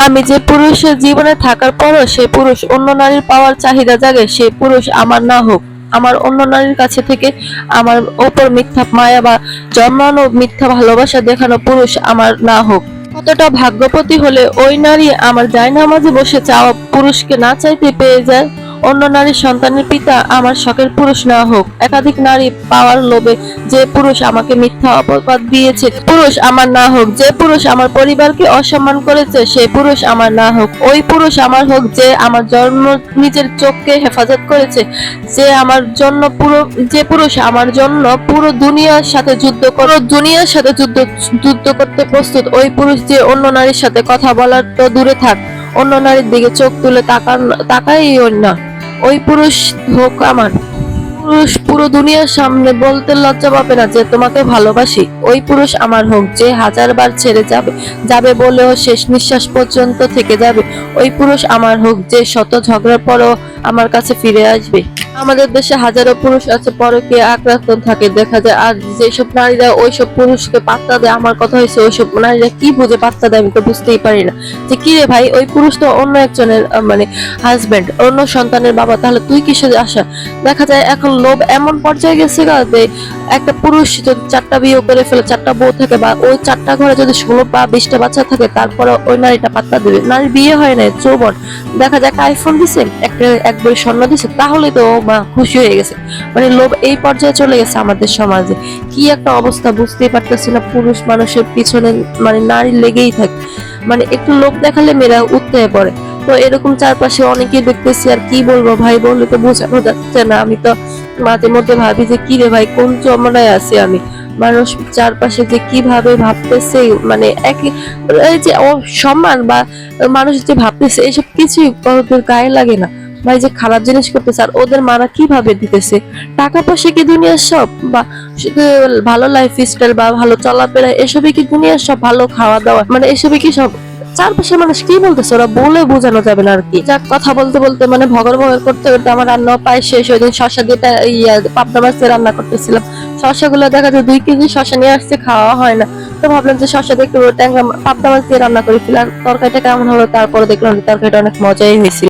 আমি যে পুরুষের জীবনে থাকার পরও সেই পুরুষ অন্য নারীর পাওয়ার চাহিদা জাগে, সেই পুরুষ আমার না হোক। আমার অন্য নারীর কাছে থেকে আমার ওপর মিথ্যা মায়া বা জন্মানো মিথ্যা ভালোবাসা দেখানো পুরুষ আমার না হোক। কতটা ভাগ্যবতী হলে ওই নারী আমার জায়নামাজে বসে চাওয়া পুরুষকে না চাইতে পেয়ে যায়। অন্য নারীর সন্তানের পিতা আমার শখের পুরুষ না হোক। একাধিক নারী পাওয়ার লোভে যে পুরুষ আমাকে মিথ্যা অপবাদ দিয়েছে পুরুষ আমার না হোক। যে পুরুষ আমার পরিবারকে অসম্মান করেছে সেই পুরুষ আমার না হোক। ওই পুরুষ আমার হোক যে আমার জন্ম নিজের চোখকে হেফাজত করেছে, যে পুরুষ আমার জন্য পুরো দুনিয়ার সাথে যুদ্ধ করতে প্রস্তুত। ওই পুরুষ যে অন্য নারীর সাথে কথা বলার তো দূরে থাক, অন্য নারীর দিকে চোখ তুলে তাকাই না। ওই পুরুষ হোক আমার পুরুষ পুরো দুনিয়ার সামনে বলতে লজ্জা পাবে না যে তোমাকে ভালোবাসি। ওই পুরুষ আমার হোক যে হাজারবার ছেড়ে যাবে বলেও শেষ নিঃশ্বাস পর্যন্ত থেকে যাবে। ওই পুরুষ আমার হোক যে শত ঝগড়ার পরও আমার কাছে ফিরে আসবে। আমাদের দেশে হাজারো পুরুষ আছে পরকীয়া আক্রান্ত থাকে, দেখা যায়। আর যেসব নারীরা ওইসব পুরুষকে পাত্তা দেয়, আমার কথা হয়েছে ওইসব নারীরা কি বুঝে পাত্তা দেয় আমি তো বুঝতেই পারি না। যে কি রে ভাই, ওই পুরুষ তো অন্য একজনের মানে হাজবেন্ড, অন্য সন্তানের বাবা, তাহলে তুই কিসের আশা? দেখা যায় এখন লোভ এমন পর্যায়ে গেছে গা যে একটা পুরুষ যদি 4টা বিয়ে করে ফেলে, 4টা বউ থাকে, বা ওই 4টা ঘরে যদি 16 বা 20টা বাচ্চা থাকে, তারপরে ওই নারীটা পাত্তা দেবে। নারীর বিয়ে হয় না, যৌবন, দেখা যায় আইফোন দিছে, এক বই স্বর্ণ দিছে, তাহলে তো মা খুশি হয়ে গেছে। মানে লোভ এই পর্যায়ে চলে গেছে আমাদের সমাজে। কি একটা অবস্থা বুঝতেই পারতেছি না। পুরুষ মানুষের পিছনে মানে নারী লেগেই থাকে, মানে একটু লোভ দেখালে মেয়েরা উঠতে পড়ে। তো এরকম চারপাশে অনেকেই দেখতেছি, আর কি বলবো ভাই, বললে তো বোঝানো যাচ্ছে না। আমি তো মাঝে মধ্যে ভাবি যে কি রে ভাই, কোন জমানায় আছি আমি। মানুষ চারপাশে যে কিভাবে ভাবতেছে, মানে এই যে সম্মান বা মানুষ যে ভাবতেছে, এসব কিছুই ওদের গায়ে লাগে না ভাই। যে খারাপ জিনিস করতেছে আর ওদের মারা কিভাবে দিতেছে। টাকা পয়সা কি দুনিয়ার সব, বা শুধু ভালো লাইফ স্টাইল বা ভালো চলাফেরা এসবই কি দুনিয়ার সব? ভালো খাওয়া দাওয়া, মানে এসবই কি সব? চারপাশে মানুষ কি বলতেছে ওরা বলে বোঝানো যাবে না আর কি। যাক, কথা বলতে বলতে মানে ভগর করতে করতে আমার রান্না প্রায় শেষ। ওই দিন শসা দিয়ে পাবদা মাছ দিয়ে রান্না করতেছিলাম। শসাগুলো দেখা যায় 2 কেজি শসা নিয়ে আসছে, খাওয়া হয় না। তো ভাবলাম যে শসা দিয়ে একটু পাবদা মাছ দিয়ে রান্না করে ফেলাম। তরকারিটা কেমন হলো তারপরে দেখলাম তরকারিটা অনেক মজাই হয়েছিল।